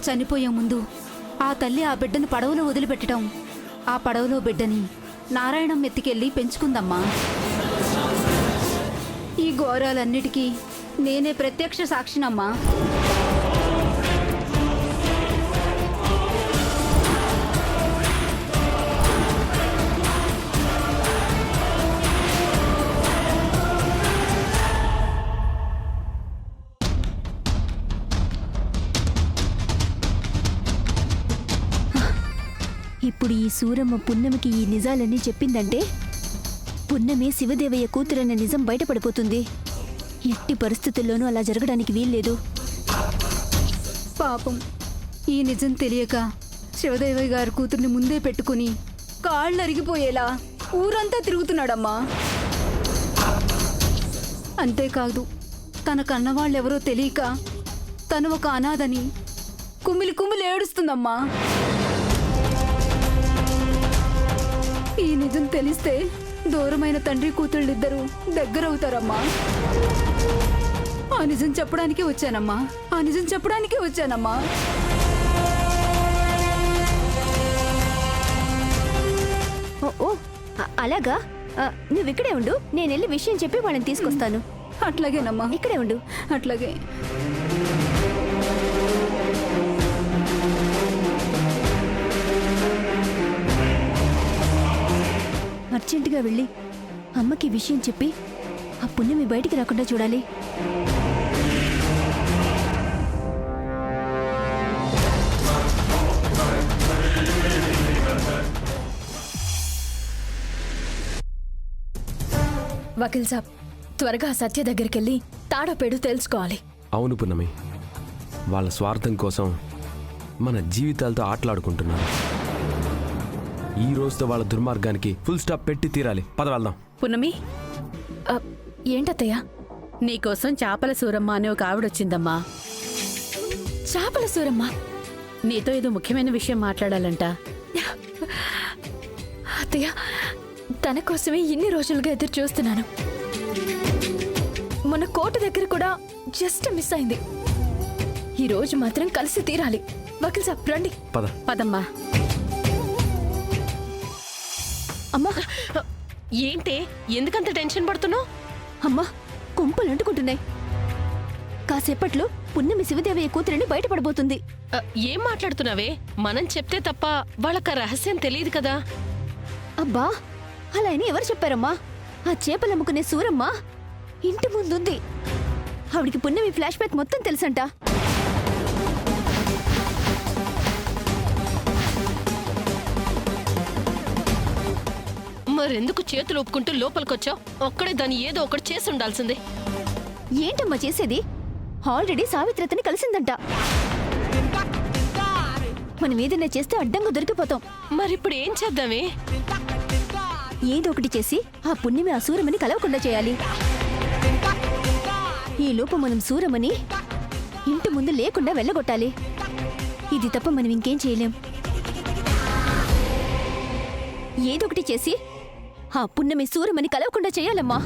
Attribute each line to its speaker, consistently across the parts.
Speaker 1: చనిపోయే ముందు ఆ తల్లి ఆ బిడ్డను పడవలో వదిలిపెట్టడం, ఆ పడవలో బిడ్డని నారాయణం ఎత్తికెళ్ళి పెంచుకుందమ్మా. ఈ ఘోరాలన్నిటికీ నేనే ప్రత్యక్ష సాక్షినమ్మా.
Speaker 2: ఇప్పుడు ఈ సూరమ్మ పున్నమికి ఈ నిజాలన్నీ చెప్పిందంటే పున్నమి శివదేవయ్య కూతురన్న నిజం బయటపడిపోతుంది. ఎట్టి పరిస్థితుల్లోనూ అలా జరగడానికి వీల్లేదు.
Speaker 1: పాపం ఈ నిజం తెలియక శివదేవయ్య గారి కూతుర్ని ముందే పెట్టుకుని కాళ్ళు అరిగిపోయేలా ఊరంతా తిరుగుతున్నాడమ్మా. అంతేకాదు తన కన్నవాళ్ళెవరో తెలియక తను ఒక అనాథని కుమిలి కుమిలి ఏడుస్తుందమ్మా. ఈ నిజం తెలిస్తే దూరమైన తండ్రి కూతుళ్ళిద్దరూ దగ్గరవుతారమ్మా. ఆ నిజం చెప్పడానికే వచ్చానమ్మా. ఆ నిజం చెప్పడానికే వచ్చానమ్మా.
Speaker 2: ఓ అలాగా? నువ్విక్కడే ఉండు, నేనెళ్ళి విషయం చెప్పి వాళ్ళని తీసుకొస్తాను.
Speaker 1: అట్లాగేనమ్మా.
Speaker 2: ఇక్కడే ఉండు.
Speaker 1: అట్లాగే.
Speaker 2: అర్జెంటుగా వెళ్ళి అమ్మకి విషయం చెప్పి ఆ పుణ్యమి బయటికి రాకుండా చూడాలి.
Speaker 3: వకీల్ సాబ్, త్వరగా సత్య దగ్గరికెళ్ళి తాడోపేడు తెలుసుకోవాలి.
Speaker 4: అవును పున్నమి, వాళ్ళ స్వార్థం కోసం మన జీవితాలతో ఆటలాడుకుంటున్నారు. ఈ రోజుతో వాళ్ళ దుర్మార్గానికి ఫుల్ స్టాప్ పెట్టి తీరాలి. పద వెళ్దాం.
Speaker 3: పున్నమి, ఏంటత్తయ్యా? నీకోసం చాపల సూరమ్మ అనే ఒక ఆవిడొచ్చిందమ్మా. చాపల సూరమ్మ నీతో ఏదో ముఖ్యమైన విషయం మాట్లాడాలంట. అత్తయ్య, తన కోసమే ఇన్ని రోజులుగా ఎదురు చూస్తున్నాను. మన కోట దగ్గర కూడా జస్ట్ మిస్ అయింది. ఈ రోజు మాత్రం కలిసి తీరాలి. వకీల్ సాబ్ రండి. పదమ్మా.
Speaker 2: అమ్మా,
Speaker 5: ఏంటే ఎందుకంత టెన్షన్ పడుతున్నావు?
Speaker 2: అమ్మా, కుంపలు అంటుకుంటున్నాయి. కాసేపట్లో పున్నమి శివదేవయ్య కూతురని బయటపడబోతుంది.
Speaker 5: ఏం మాట్లాడుతున్నావే? మనం చెప్తే తప్ప వాళ్ళకి రహస్యం తెలియదు కదా.
Speaker 2: అబ్బా, అలా అని ఎవరు చెప్పారమ్మా? ఆ చేపలు అమ్ముకునే సూరమ్మ ఇంటి ముందుంది. ఆవిడికి పున్నమి ఫ్లాష్ బ్యాక్ మొత్తం తెలుసంట.
Speaker 5: మరెందుకు చేతులు ఒప్పుకుంటూ లోపలికొచ్చావు? ఒక్కడే దాన్ని ఏదో ఒకటి చేసి ఉండాల్సిందే.
Speaker 2: ఏంటమ్మా చేసేది? ఆల్రెడీ సావిత్రతని కలిసిందంట. మనం ఏదైనా చేస్తే అడ్డంగా దొరికిపోతాం.
Speaker 5: మరిప్పుడు ఏం చేద్దామే?
Speaker 2: ఏదో ఒకటి చేసి ఆ పుణ్యమి ఆ సూరమని కలవకుండా చేయాలి. ఈ లోపు మనం సూరమని ఇంటి ముందు లేకుండా వెళ్ళగొట్టాలి. ఇది తప్ప మనం ఇంకేం చేయలేం. ఏదో ఒకటి చేసి ఆ పుణ్యమి సూరమని కలవకుండా చేయాలమ్మా.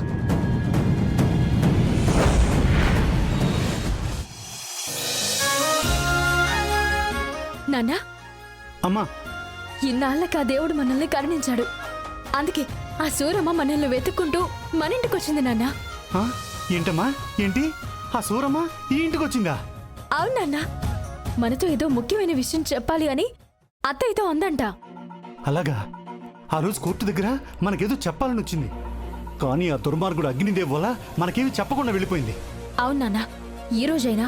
Speaker 3: నాన్నా,
Speaker 6: అమ్మా,
Speaker 3: ఇన్నాళ్ళకి ఆ దేవుడు మనల్ని కరుణించాడు. అందుకే ఆ సూరమ్మ మనల్ని వెతుక్కుంటూ మన ఇంటికి వచ్చింది నాన్నా.
Speaker 6: ఏంటమ్మా? ఏంటి? ఆ సూరమ్మ ఈ ఇంటికి వచ్చిందా?
Speaker 3: అవునన్నా, మనతో ఏదో ముఖ్యమైన విషయం చెప్పాలి అని అత్తయ్యతో అందంట.
Speaker 6: అలాగా? ఆ రోజు కోర్టు దగ్గర మనకేదో చెప్పాలని వచ్చింది, కానీ ఆ దుర్మార్గుడు అగ్నిదేవ్ వల్ల మనకేమి చెప్పకుండా వెళ్ళిపోయింది.
Speaker 3: అవునన్నా, ఈ రోజైనా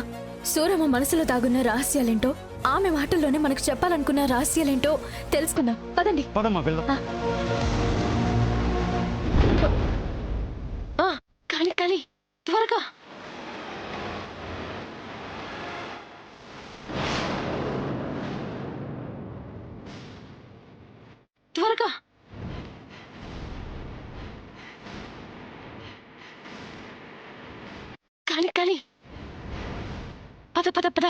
Speaker 3: సూరమ్మ మనసులో దాగున్న రహస్యాలేంటో, ఆమె మాటల్లోనే మనకు చెప్పాలనుకున్న రహస్యాలేంటో తెలుసుకుందాం. పదండి.
Speaker 6: పదమ్మా, వెళ్దాం.
Speaker 5: కానీ త్వరగా. త్వరగా. కానీ పద పద పద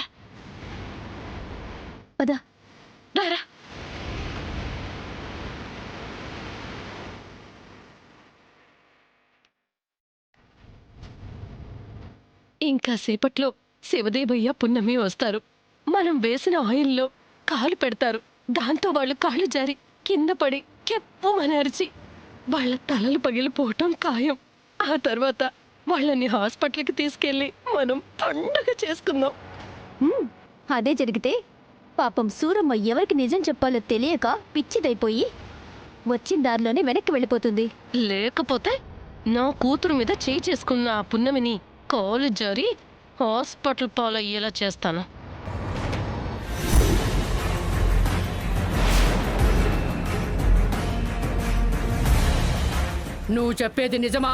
Speaker 2: పద.
Speaker 5: రారా. ఇంకా సేపట్లో శివదేవయ్య పున్నమి వస్తారు. మనం వేసిన ఆయిల్లో కాలు పెడతారు. దాంతో వాళ్ళు కాళ్ళు జారి కింద పడి కెప్పుమని అరిచి వాళ్ళ తలలు పగిలిపోవటం ఖాయం. ఆ తర్వాత వాళ్ళని హాస్పిటల్కి తీసుకెళ్ళి మనం పండుగ చేసుకుందాం.
Speaker 2: అదే జరిగితే పాపం సూరమ్మ ఎవరికి నిజం చెప్పాలో తెలియక పిచ్చిదైపోయి వచ్చిన దారిలోనే వెనక్కి వెళ్ళిపోతుంది.
Speaker 5: లేకపోతే నా కూతురు మీద చేయి చేసుకున్న ఆ పున్నమిని కాలు జారి హాస్పిటల్ పాలయ్యేలా చేస్తాను.
Speaker 7: నువ్వు చెప్పేది నిజమా?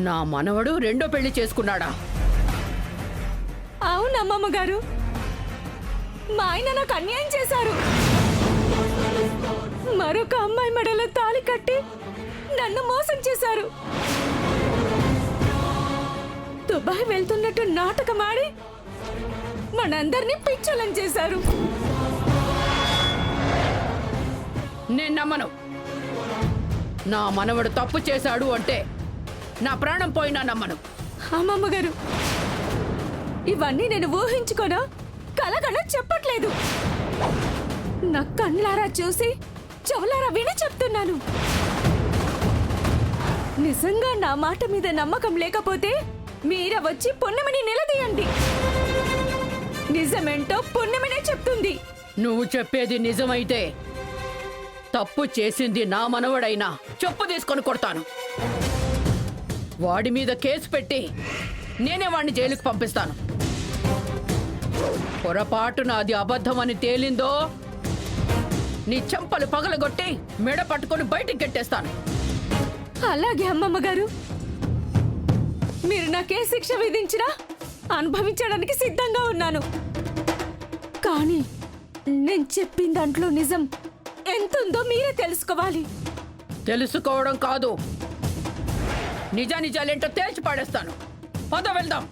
Speaker 7: నా మనవడు రెండో పెళ్లి చేసుకున్నాడా?
Speaker 3: అవును అమ్మమ్మ గారు, మా ఆయన నాకు అన్యాయం చేశారు. మరొక అమ్మాయి మెడలో తాళి కట్టి నన్ను మోసం చేశారు. దుబాయ్ వెళ్తున్నట్టు నాటకమాడి మనందరినీ పిచ్చోళ్ళని చేశారు.
Speaker 7: నేను నమ్మను. నా మనవడు తప్పు చేశాడు అంటే నా ప్రాణం పోయినా నమ్మను.
Speaker 3: అమ్మమ్మ గారు, ఇవన్నీ నేను ఊహించుకోనా కలగన చెప్పట్లేదు. నా కళ్ళారా చూసి చెవులారా విని చెప్తున్నాను. నిజంగా నా మాట మీద నమ్మకం లేకపోతే మీరే వచ్చి పున్నమిని నిలదీయండి. నిజమేంటో పున్నమినే చెప్తుంది.
Speaker 7: నువ్వు చెప్పేది నిజమైతే తప్పు చేసింది నా మనవడైనా చెప్పు తీసుకొని కొడతాను. వాడి మీద కేసు పెట్టి నేనే వాడిని జైలుకి పంపిస్తాను. పొరపాటున అది అబద్ధమని తేలిందో నీ చెంపలు పగలగొట్టి మెడ పట్టుకొని బయటికి గెట్టేస్తాను.
Speaker 3: అలాగే అమ్మమ్మ గారు, మీరు నాకే శిక్ష విధించినా అనుభవించడానికి సిద్ధంగా ఉన్నాను. కానీ నేను చెప్పిన దాంట్లో నిజం ఎంతుందో మీరే తెలుసుకోవాలి.
Speaker 7: తెలుసుకోవడం కాదు, నిజానిజాలేంటో తేల్చి పాడేస్తాను. పద వెళ్దాం.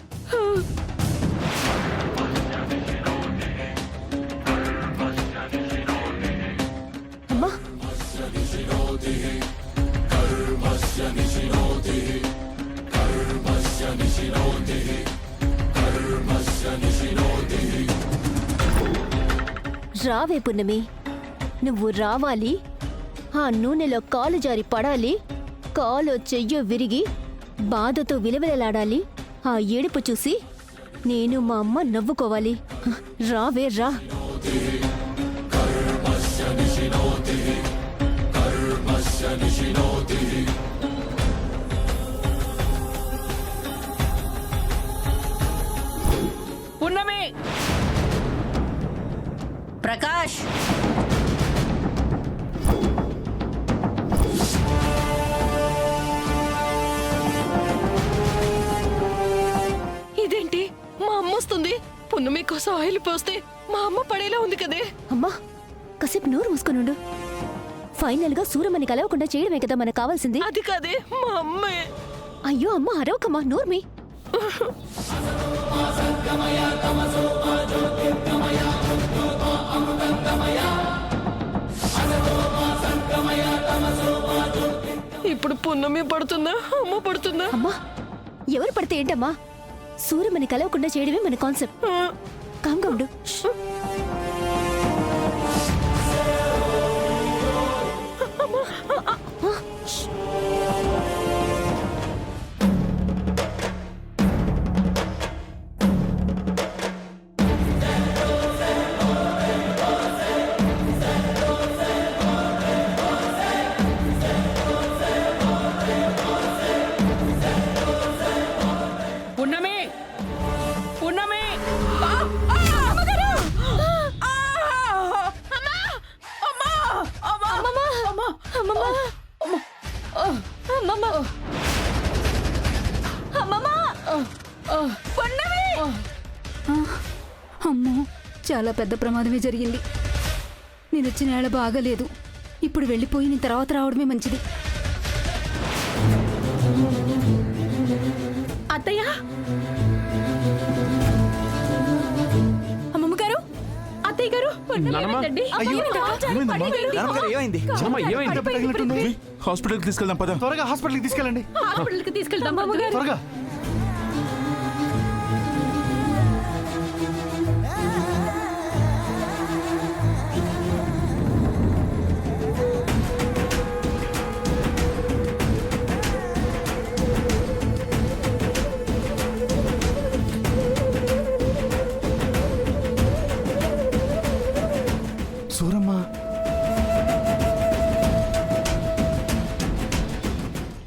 Speaker 2: అమ్మా, రావే పున్నమి, నువ్వు రావాలి. ఆ నూనెలో కాలు జారి పడాలి. కాలు చెయ్యో విరిగి బాధతో విలవిలలాడాలి. ఆ ఏడుపు చూసి నేను మా అమ్మ నవ్వుకోవాలి. రావే రా.
Speaker 7: పున్నమి, ప్రకాష్,
Speaker 5: ఇదేంటి, మా అమ్మ వస్తుంది. పున్నమి కోసం ఆయిల్ పోస్తే మా అమ్మ పడేలా ఉంది కదే.
Speaker 2: అమ్మా, కాసేపు నోరు మూసుకొనుండు. ఫైనల్ గా సూరమ్మని కలవకుండా చేయడమే కదా మనకు కావాల్సింది.
Speaker 5: అది కాదే, మా అమ్మే.
Speaker 2: అయ్యో అమ్మ, అరవకమ్మా, నోర్మి.
Speaker 5: ఇప్పుడు పున్నమి పడుతుందా, అమ్మ పడుతుందా?
Speaker 2: అమ్మా, ఎవరు పడితే ఏంటమ్మా? సూరమ్మని కలవకుండా చేయడమే మన కాన్సెప్ట్. కామ్గా ఉండు.
Speaker 7: పున్నమి, పున్నమి.
Speaker 1: అమ్మో, చాలా పెద్ద ప్రమాదమే జరిగింది. నేను వచ్చిన ఏళ బాగాలేదు. ఇప్పుడు వెళ్ళిపోయి నేను తర్వాత రావడమే మంచిది.
Speaker 3: అత్తయ్య, అమ్మమ్మ గారు, అత్తయ్య గారు,
Speaker 4: నానమ్మ?
Speaker 6: హాస్పిటల్కి తీసుకెళ్దాం పద. త్వరగా హాస్పిటల్కి తీసుకెళ్ళండి.
Speaker 7: హాస్పిటల్కి తీసుకెళ్తాం.
Speaker 6: త్వరగా.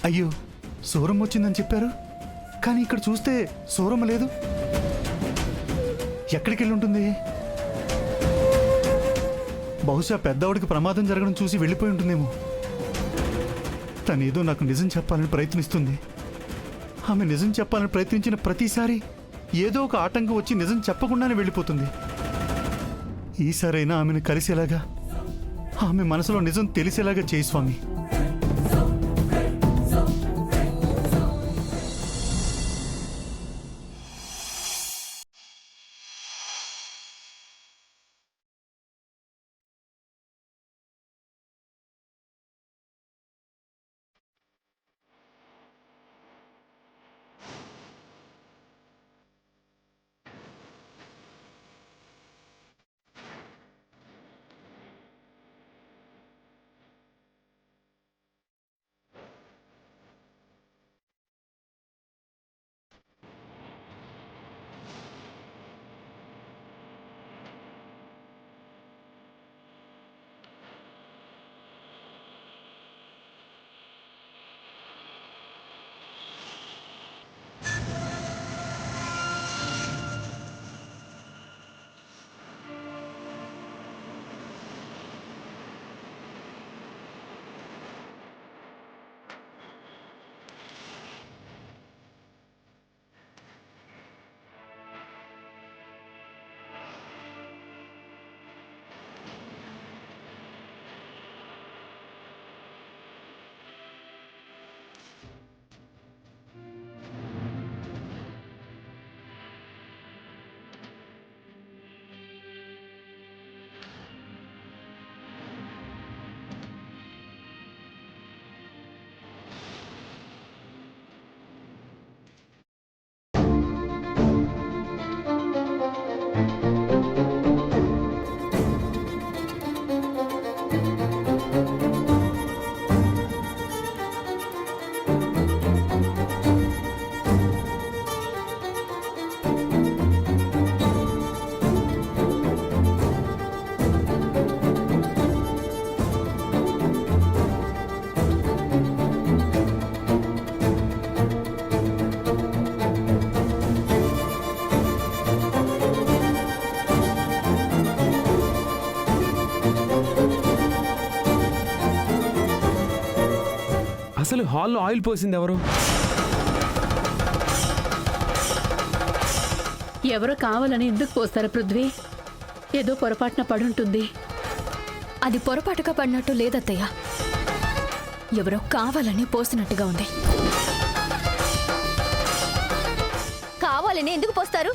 Speaker 6: అయ్యో, సూరమ్మ వచ్చిందని చెప్పారు, కానీ ఇక్కడ చూస్తే సూరమ్మ లేదు. ఎక్కడికి వెళ్ళి ఉంటుంది? బహుశా పెద్దవాడికి ప్రమాదం జరగడం చూసి వెళ్ళిపోయి ఉంటుందేమో. తనేదో నాకు నిజం చెప్పాలని ప్రయత్నిస్తుంది. ఆమె నిజం చెప్పాలని ప్రయత్నించిన ప్రతిసారి ఏదో ఒక ఆటంకం వచ్చి నిజం చెప్పకుండానే వెళ్ళిపోతుంది. ఈసారైనా ఆమెను కలిసేలాగా, ఆమె మనసులో నిజం తెలిసేలాగా చేయి స్వామి.
Speaker 4: అసలు హాల్లో ఆయిల్ పోసింది ఎవరు?
Speaker 7: ఎవరో కావాలని ఎందుకు పోస్తారు పృథ్వీ? ఏదో పొరపాటున పడుంటుంది.
Speaker 3: అది పొరపాటుగా పడినట్టు లేదత్తయ్య, ఎవరో కావాలని పోసినట్టుగా ఉంది.
Speaker 2: కావాలని ఎందుకు పోస్తారు?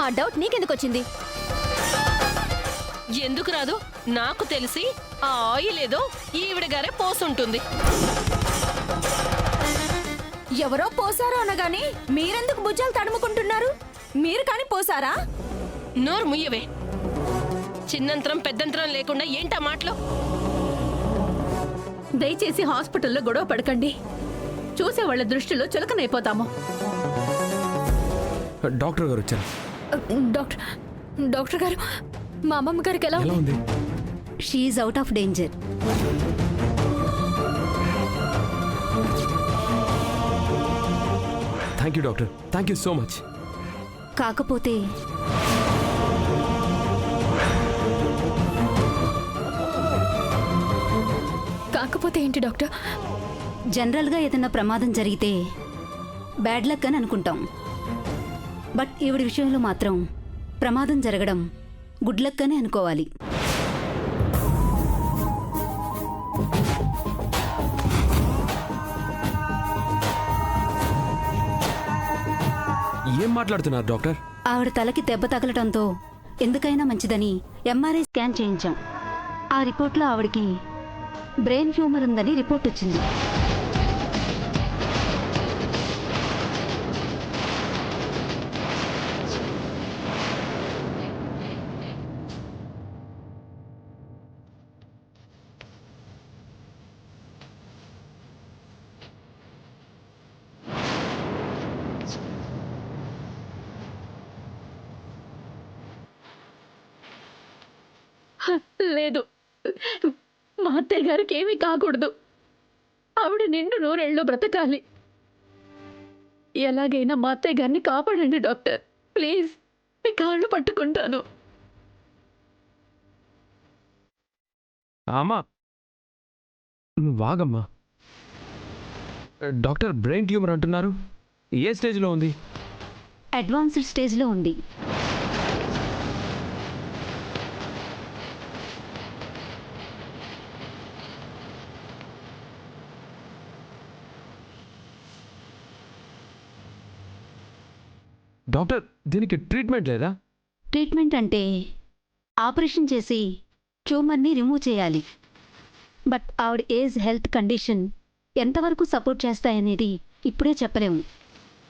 Speaker 2: ఆ డౌట్ నీకెందుకు వచ్చింది?
Speaker 5: ఎందుకు రాదు? నాకు తెలిసి ఆ ఆయిల్ ఏదో ఈవిడ గారే పోసుంటుంది.
Speaker 1: ఎవరో పోసారు అనగాని మీరెందుకు భుజాలు తడుముకుంటున్నారు? మీరు కాని పోసారా?
Speaker 5: నోరు ముయ్యవే. చిన్నంతరం పెద్దంతరం లేకుండా ఏంటా మాటలు?
Speaker 7: దయచేసి హాస్పిటల్లో గొడవ పడకండి. చూసే వాళ్ళ దృష్టిలో చులకనైపోతాము.
Speaker 4: డాక్టర్ గారు వచ్చారు.
Speaker 3: డాక్టర్ గారు, మా అమ్మమ్మ గారికి ఎలా
Speaker 4: ఎలా ఉంది?
Speaker 1: She's out of danger.
Speaker 4: Thank you doctor, thank you so much.
Speaker 1: కాకపోతే
Speaker 3: కాకపోతే ఏంటి డాక్టర్?
Speaker 1: జనరల్గా ఏదైనా ప్రమాదం జరిగితే బ్యాడ్ లక్ అని అనుకుంటాం. బట్ ఈవిడి విషయంలో మాత్రం ప్రమాదం జరగడం గుడ్ లక్ అని అనుకోవాలి.
Speaker 4: ఏం మాట్లాడుతున్నారు డాక్టర్?
Speaker 1: ఆవిడ తలకి దెబ్బ తగలటంతో ఎందుకైనా మంచిదని ఎంఆర్ఐ స్కాన్ చేయించాం. ఆ రిపోర్ట్లో ఆవిడకి బ్రెయిన్ ట్యూమర్ ఉందని రిపోర్ట్ వచ్చింది.
Speaker 7: లేదు, మా అత్తయ్య గారికి ఏమీ కాకూడదు.
Speaker 5: ఆవిడ నిండు నూరేళ్ళు బ్రతకాలి. ఎలాగైనా మా అత్తయ్య గారిని కాపాడండి డాక్టర్, ప్లీజ్. మీ కాళ్ళు పట్టుకుంటాను.
Speaker 4: అమ్మా నువ్వు వాగమ్మా. డాక్టర్ బ్రెయిన్ ట్యూమర్ అంటున్నారు, ఏ స్టేజ్లో ఉంది?
Speaker 1: అడ్వాన్స్డ్ స్టేజ్లో ఉంది.
Speaker 4: డాక్టర్ దీనికి ట్రీట్మెంట్ లేదా?
Speaker 1: ట్రీట్మెంట్ అంటే ఆపరేషన్ చేసి ట్యూమర్ని రిమూవ్ చేయాలి. బట్ ఆవిడ ఏజ్, హెల్త్ కండిషన్ ఎంతవరకు సపోర్ట్ చేస్తాయనేది ఇప్పుడే చెప్పలేము.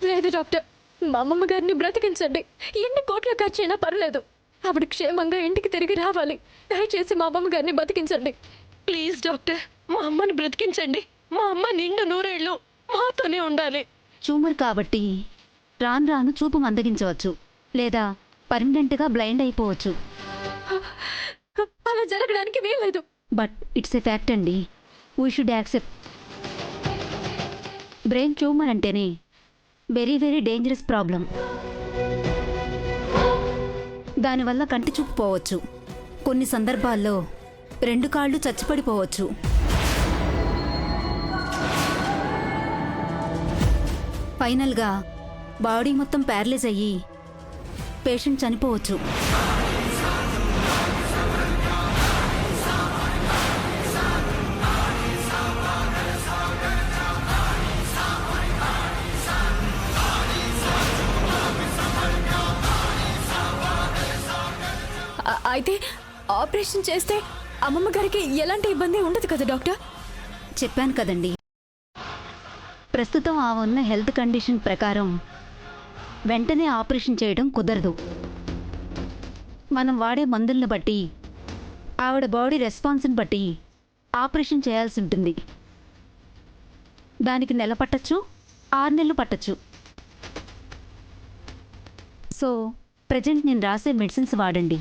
Speaker 5: లేదు డాక్టర్, మా అమ్మమ్మ గారిని బ్రతికించండి. ఎన్ని కోట్ల ఖర్చైనా పర్లేదు. ఆవిడ క్షేమంగా ఇంటికి తిరిగి రావాలి. దయచేసి మా అమ్మమ్మ గారిని బతికించండి ప్లీజ్ డాక్టర్. మా అమ్మని బ్రతికించండి. మా అమ్మ నిండు నూరేళ్ళు మాతోనే ఉండాలి.
Speaker 1: ట్యూమర్ కాబట్టి రాను రాను చూపు మందగించవచ్చు, లేదా పర్మనెంట్గా బ్లైండ్ అయిపోవచ్చు.
Speaker 5: అలా జరగడానికి వీల్లేదు.
Speaker 1: బట్ ఇట్స్ ఎ ఫ్యాక్ట్ అండి, we should accept. Brain tumour అంటేనే వెరీ వెరీ డేంజరస్ ప్రాబ్లం. దానివల్ల కంటి చూపు పోవచ్చు, కొన్ని సందర్భాల్లో 2 కాళ్ళు చచ్చిపడిపోవచ్చు. ఫైనల్గా బాడీ మొత్తం ప్యారలైజ్ అయ్యి పేషెంట్ చనిపోవచ్చు.
Speaker 3: అయితే ఆపరేషన్ చేస్తే అమ్మమ్మ గారికి ఎలాంటి ఇబ్బంది ఉండదు కదా డాక్టర్?
Speaker 1: చెప్పాను కదండి, ప్రస్తుతం ఆ ఉన్న హెల్త్ కండిషన్ ప్రకారం వెంటనే ఆపరేషన్ చేయడం కుదరదు. మనం వాడే మందులను బట్టి, ఆవిడ బాడీ రెస్పాన్స్ని బట్టి ఆపరేషన్ చేయాల్సి ఉంటుంది. దానికి నెల పట్టచ్చు, 6 నెలలు పట్టచ్చు. సో ప్రజెంట్ నేను రాసే మెడిసిన్స్ వాడండి.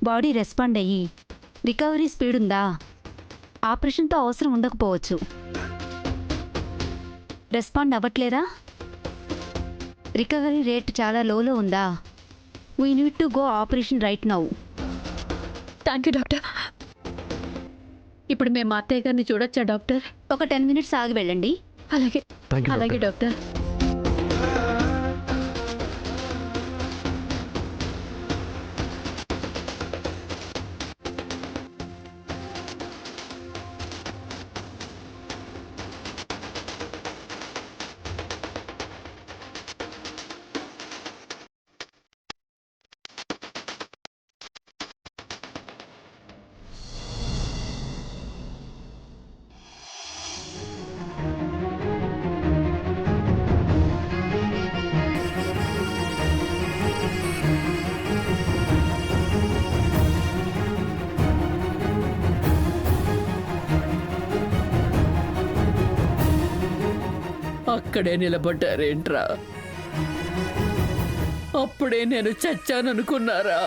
Speaker 1: బాడీ రెస్పాండ్ అయ్యి రికవరీ స్పీడ్ ఉందా, ఆపరేషన్తో అవసరం ఉండకపోవచ్చు. రెస్పాండ్ అవ్వట్లేదా, రికవరీ రేట్ చాలా లోలో ఉందా, we need to go operation right now.
Speaker 5: Thank you doctor. ఇప్పుడు మేము మా అత్తయ్య గారిని చూడొచ్చా డాక్టర్?
Speaker 1: ఒక 10 మినిట్స్ ఆగి వెళ్ళండి.
Speaker 5: అలాగే
Speaker 4: థ్యాంక్ యూ
Speaker 5: అలాగే డాక్టర్.
Speaker 7: అక్కడే నిలబడ్డారేంట్రా? అప్పుడే నేను చచ్చాననుకున్నారా?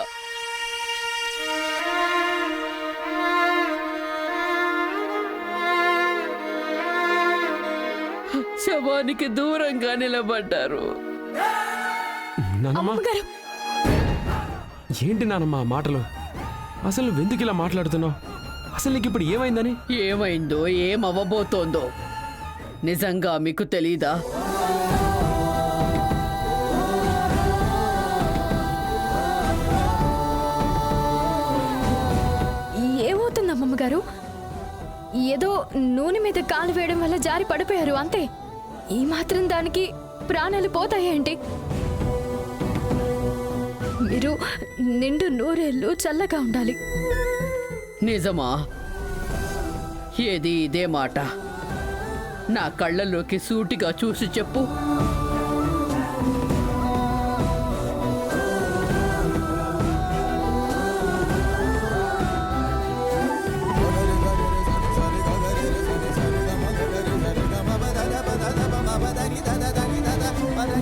Speaker 7: శవానికి దూరంగా నిలబడ్డారు.
Speaker 4: నానమ్మ, ఏంటి నానమ్మ ఆ మాటలు? అసలు నువ్వెందుకు ఇలా మాట్లాడుతున్నావు? అసలు నీకు ఇప్పుడు ఏమైందని?
Speaker 7: ఏమైందో ఏమవ్వబోతోందో నిజంగా మీకు తెలీదా?
Speaker 3: ఏమవుతుంది అమ్మమ్మ గారు? ఏదో నూనె మీద కాలు వేయడం వల్ల జారి పడిపోయారు అంతే. ఈ మాత్రం దానికి ప్రాణాలు పోతాయేంటి? మీరు నిండు నూరేళ్ళు చల్లగా ఉండాలి.
Speaker 7: నిజమా? ఏది ఇదే మాట నా కళ్ళల్లోకి సూటిగా చూసి చెప్పు.